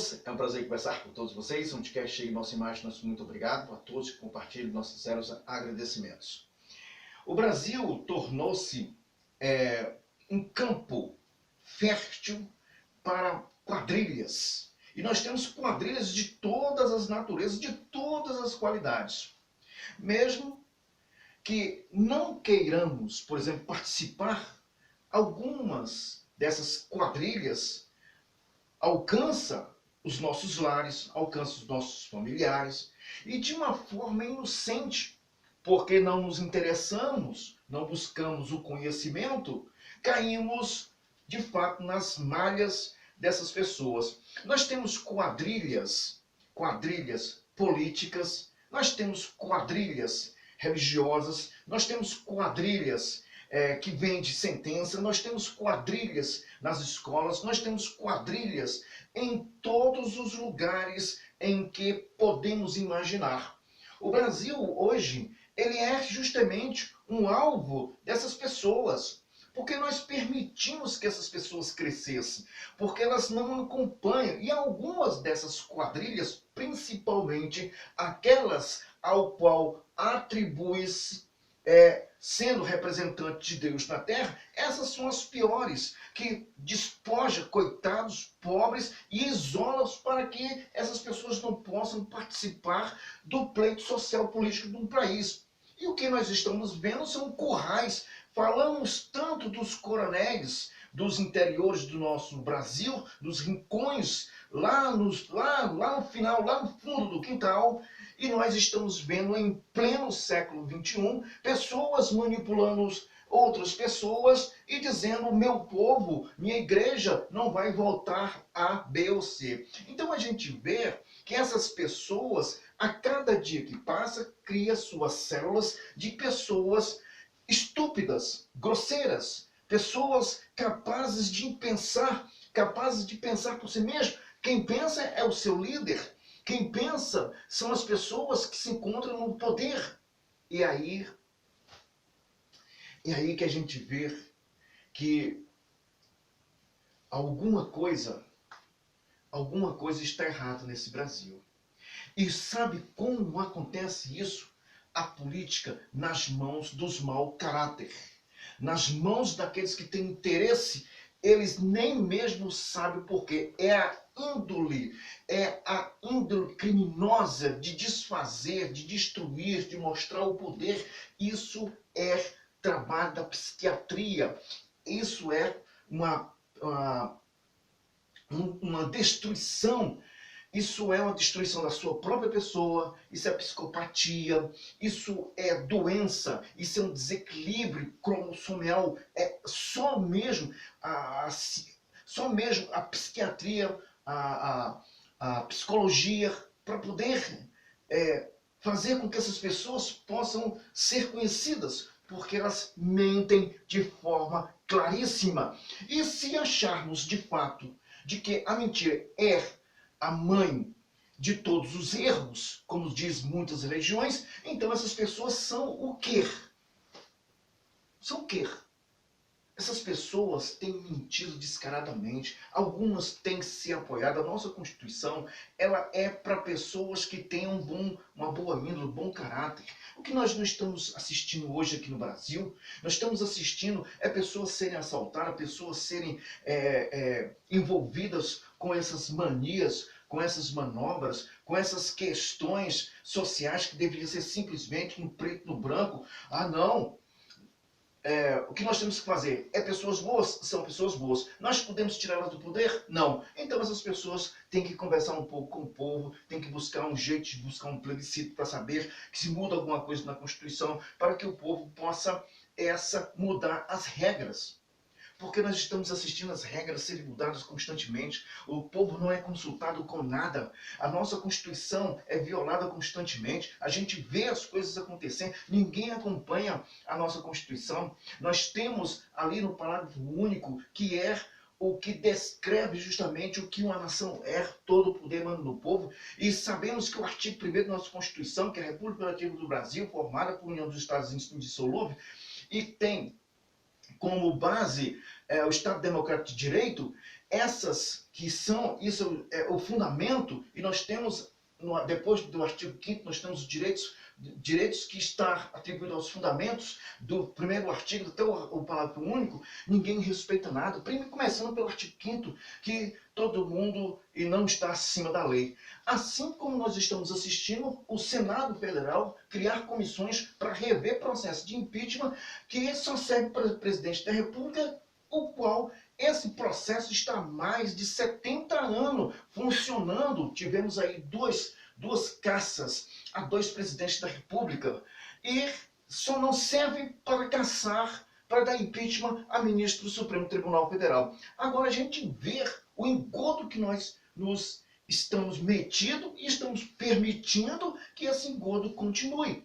todos, é um prazer conversar com todos vocês. Onde quer que chegue nossa imagem, nosso muito obrigado a todos que compartilham nossos sinceros agradecimentos. O Brasil tornou-se um campo fértil para quadrilhas. E nós temos quadrilhas de todas as naturezas, de todas as qualidades. Mesmo que não queiramos, por exemplo, participar, algumas dessas quadrilhas alcança os nossos lares, alcança os nossos familiares, e de uma forma inocente, porque não nos interessamos, não buscamos o conhecimento, caímos de fato nas malhas dessas pessoas. Nós temos quadrilhas políticas, nós temos quadrilhas religiosas, nós temos quadrilhas que vêm de sentença, nós temos quadrilhas nas escolas, nós temos quadrilhas em todos os lugares em que podemos imaginar. O Brasil hoje, ele é justamente um alvo dessas pessoas, porque nós permitimos que essas pessoas crescessem, porque elas não acompanham, e algumas dessas quadrilhas, principalmente aquelas ao qual atribui-se sendo representante de Deus na terra, essas são as piores, que despoja coitados, pobres e isola-os para que essas pessoas não possam participar do pleito social político de um país. E o que nós estamos vendo são currais. Falamos tanto dos coronéis, dos interiores do nosso Brasil, dos rincões, lá no final, lá no fundo do quintal, e nós estamos vendo em pleno século XXI, pessoas manipulando outras pessoas e dizendo: meu povo, minha igreja não vai voltar a B ou C. Então a gente vê que essas pessoas, a cada dia que passa, cria suas células de pessoas estúpidas, grosseiras, pessoas capazes de pensar por si mesmo. Quem pensa é o seu líder. Quem pensa são as pessoas que se encontram no poder. E aí que a gente vê que alguma coisa está errada nesse Brasil. E sabe como acontece isso? A política nas mãos dos mau caráter, nas mãos daqueles que têm interesse. Eles nem mesmo sabem por quê. É a índole criminosa de desfazer, de destruir, de mostrar o poder. Isso é trabalho da psiquiatria. Isso é uma destruição. Isso é uma destruição da sua própria pessoa, isso é psicopatia, isso é doença, isso é um desequilíbrio cromossomial. É só mesmo a psiquiatria, a psicologia, para poder fazer com que essas pessoas possam ser conhecidas, porque elas mentem de forma claríssima. E se acharmos de fato de que a mentira é a mãe de todos os erros, como diz muitas religiões, então essas pessoas são o quê? São o quê? Essas pessoas têm mentido descaradamente, algumas têm se apoiado. A nossa Constituição, ela é para pessoas que tenham uma boa índole, um bom caráter. O que nós não estamos assistindo hoje aqui no Brasil, nós estamos assistindo pessoas serem assaltadas, pessoas serem envolvidas com essas manias, com essas manobras, com essas questões sociais que deveriam ser simplesmente no preto e no branco. Ah, não! O que nós temos que fazer? Pessoas boas? São pessoas boas. Nós podemos tirá-las do poder? Não. Então essas pessoas têm que conversar um pouco com o povo, têm que buscar um jeito de buscar um plebiscito para saber que se muda alguma coisa na Constituição, para que o povo possa mudar as regras. Porque nós estamos assistindo as regras serem mudadas constantemente. O povo não é consultado com nada. A nossa Constituição é violada constantemente. A gente vê as coisas acontecendo. Ninguém acompanha a nossa Constituição. Nós temos ali no parágrafo único, que é o que descreve justamente o que uma nação é, todo o poder manda no povo. E sabemos que o artigo 1º da nossa Constituição, que é a República Federativa do Brasil, formada por União dos Estados Indissolúvel, e tem como base o Estado Democrático de Direito, essas que são, isso é o fundamento, e nós temos, depois do artigo 5º, nós temos os direitos que está atribuído aos fundamentos do primeiro artigo até o parágrafo único, ninguém respeita nada. Primeiro, começando pelo artigo 5º, que todo mundo e não está acima da lei. Assim como nós estamos assistindo o Senado Federal criar comissões para rever processo de impeachment que só serve para o presidente da República, o qual esse processo está há mais de 70 anos funcionando. Tivemos aí duas caças a 2 presidentes da República e só não serve para caçar, para dar impeachment a ministro do Supremo Tribunal Federal. Agora a gente vê o engodo que nós nos estamos metidos e estamos permitindo que esse engodo continue.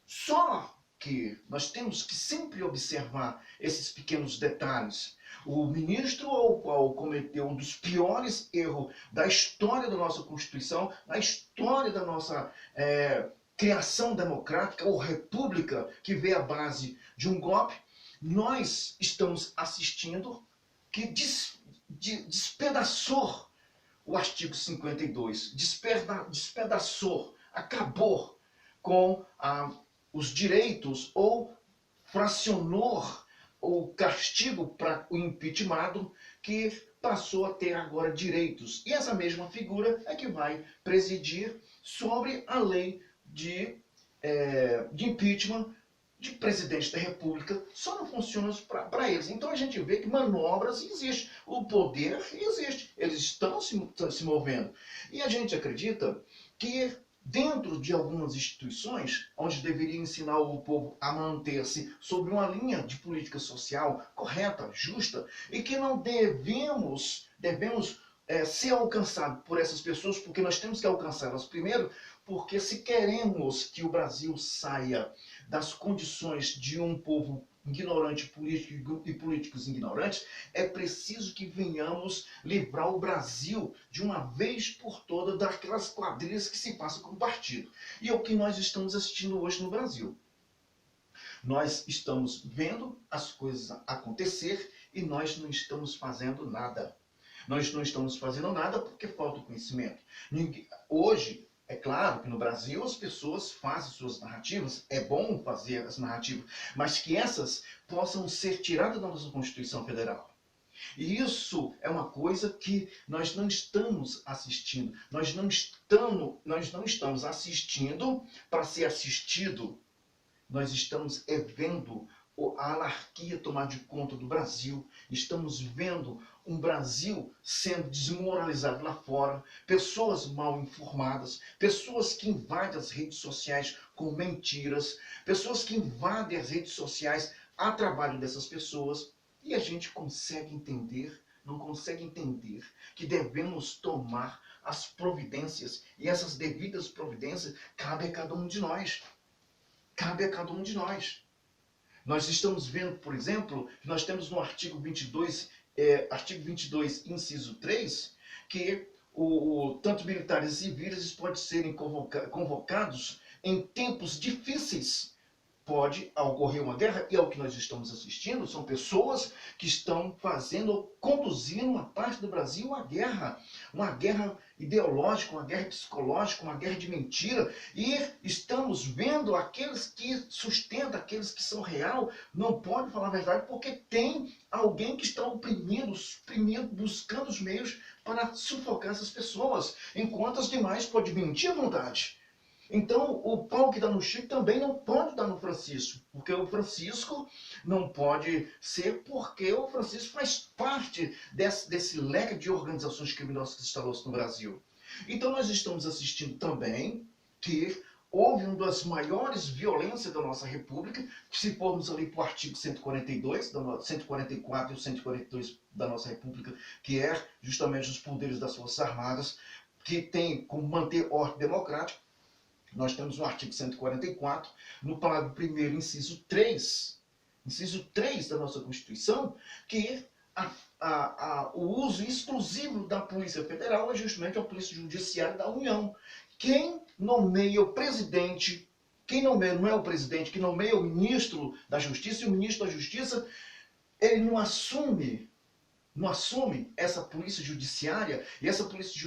Só que nós temos que sempre observar esses pequenos detalhes. O ministro ao qual cometeu um dos piores erros da história da nossa Constituição, da história da nossa criação democrática ou república, que veio à base de um golpe, nós estamos assistindo que despedaçou o artigo 52, despedaçou, acabou com os direitos ou fracionou o castigo para o impeachmentado, que passou a ter agora direitos. E essa mesma figura é que vai presidir sobre a lei de impeachment de presidente da República. Só não funciona para eles. Então a gente vê que manobras existem, o poder existe, eles estão se movendo. E a gente acredita que dentro de algumas instituições, onde deveria ensinar o povo a manter-se sob uma linha de política social correta, justa, e que não devemos ser alcançados por essas pessoas, porque nós temos que alcançá-las primeiro, porque se queremos que o Brasil saia das condições de um povo ignorante político e políticos ignorantes, é preciso que venhamos livrar o Brasil de uma vez por todas daquelas quadrilhas que se passam com o partido. E é o que nós estamos assistindo hoje no Brasil. Nós estamos vendo as coisas acontecer e nós não estamos fazendo nada. Nós não estamos fazendo nada porque falta o conhecimento. Hoje, é claro que no Brasil as pessoas fazem suas narrativas, é bom fazer as narrativas, mas que essas possam ser tiradas da nossa Constituição Federal. E isso é uma coisa que nós não estamos assistindo. Nós não estamos assistindo para ser assistido. Nós estamos vendo a anarquia tomar de conta do Brasil. Estamos vendo um Brasil sendo desmoralizado lá fora, pessoas mal informadas, pessoas que invadem as redes sociais com mentiras, pessoas que invadem as redes sociais a trabalho dessas pessoas, e a gente não consegue entender que devemos tomar as providências, e essas devidas providências cabem a cada um de nós. Cabe a cada um de nós. Nós estamos vendo, por exemplo, que nós temos no artigo 22, inciso 3, que tanto militares e civis podem serem convocados em tempos difíceis. Pode ocorrer uma guerra, e é o que nós estamos assistindo, são pessoas que estão conduzindo uma parte do Brasil a uma guerra ideológica, uma guerra psicológica, uma guerra de mentira, e estamos vendo aqueles que sustentam, aqueles que são real, não podem falar a verdade, porque tem alguém que está oprimindo, buscando os meios para sufocar essas pessoas, enquanto as demais podem mentir à vontade. Então, o pau que dá no Chico também não pode dar no Francisco, porque o Francisco não pode ser, porque o Francisco faz parte desse leque de organizações criminosas que se instalou no Brasil. Então, nós estamos assistindo também que houve uma das maiores violências da nossa República, se formos ali para o artigo 142, 144 e o 142 da nossa República, que é justamente os poderes das Forças Armadas, que tem como manter ordem democrática. Nós temos no artigo 144, no parágrafo 1º, inciso 3 da nossa Constituição, que o uso exclusivo da Polícia Federal é justamente a Polícia Judiciária da União. Quem nomeia o presidente, não é o presidente, quem nomeia o ministro da Justiça, e o ministro da Justiça, ele não assume não assume essa polícia judiciária, e essa polícia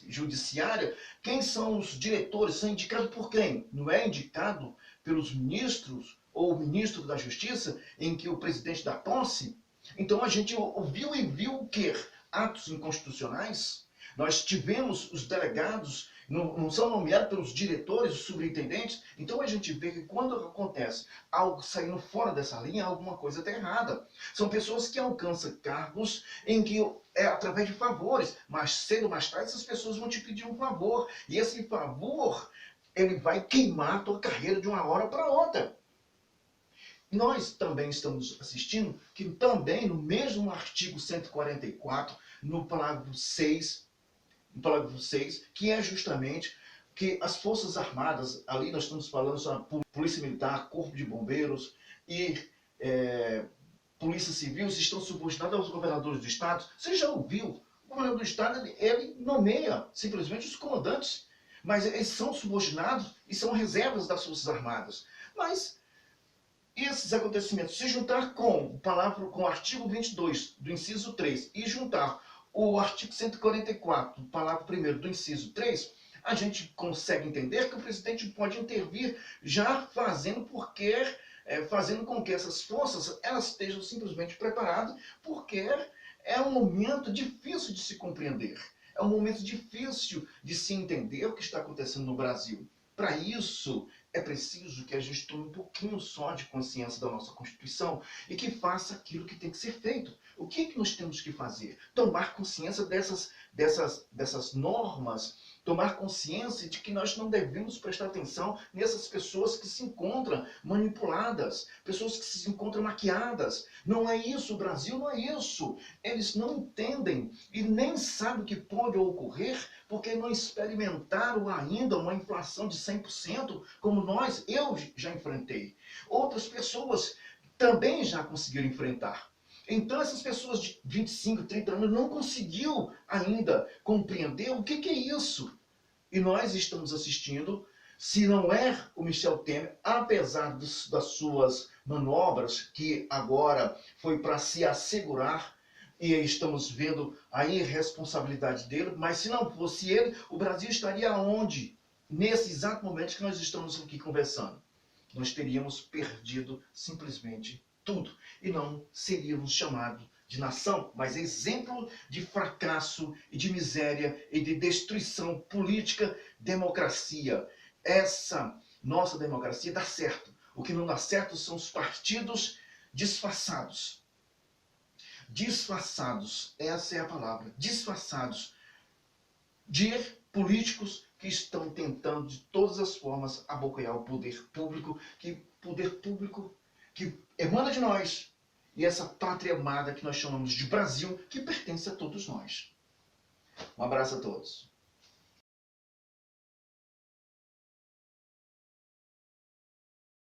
judiciária, quem são os diretores? São indicados por quem? Não é indicado pelos ministros ou o ministro da Justiça, em que o presidente dá posse? Então a gente ouviu e viu o quê? Atos inconstitucionais. Nós tivemos os delegados, não são nomeados pelos diretores, os superintendentes. Então a gente vê que quando acontece algo saindo fora dessa linha, alguma coisa está errada. São pessoas que alcançam cargos em que é através de favores, mas cedo ou mais tarde essas pessoas vão te pedir um favor. E esse favor, ele vai queimar a tua carreira de uma hora para outra. Nós também estamos assistindo que também no mesmo artigo 144, no parágrafo 6, que é justamente que as Forças Armadas, ali nós estamos falando sobre a Polícia Militar, Corpo de Bombeiros e Polícia Civil, estão subordinados aos governadores do Estado. Você já ouviu? O governador do Estado, ele nomeia simplesmente os comandantes, mas eles são subordinados e são reservas das Forças Armadas. Mas esses acontecimentos, se juntar com o artigo 22 do inciso 3 e juntar o artigo 144, do parágrafo 1º do inciso 3, a gente consegue entender que o presidente pode intervir já fazendo com que essas forças elas estejam simplesmente preparadas, porque é um momento difícil de se compreender. É um momento difícil de se entender o que está acontecendo no Brasil. Para isso, é preciso que a gente tome um pouquinho só de consciência da nossa Constituição e que faça aquilo que tem que ser feito. O que nós temos que fazer? Tomar consciência dessas normas, tomar consciência de que nós não devemos prestar atenção nessas pessoas que se encontram manipuladas, pessoas que se encontram maquiadas. Não é isso, o Brasil não é isso. Eles não entendem e nem sabem o que pode ocorrer porque não experimentaram ainda uma inflação de 100% como eu já enfrentei. Outras pessoas também já conseguiram enfrentar. Então essas pessoas de 25, 30 anos não conseguiu ainda compreender o que é isso. E nós estamos assistindo, se não é o Michel Temer, apesar das suas manobras, que agora foi para se assegurar, e estamos vendo a irresponsabilidade dele, mas se não fosse ele, o Brasil estaria onde? Nesse exato momento que nós estamos aqui conversando. Nós teríamos perdido simplesmente tudo. E não seríamos chamados de nação, mas exemplo de fracasso e de miséria e de destruição política, democracia. Essa nossa democracia dá certo. O que não dá certo são os partidos disfarçados. Disfarçados, essa é a palavra, disfarçados de políticos que estão tentando de todas as formas abocanhar o poder público que emana de nós, e essa pátria amada que nós chamamos de Brasil, que pertence a todos nós. Um abraço a todos.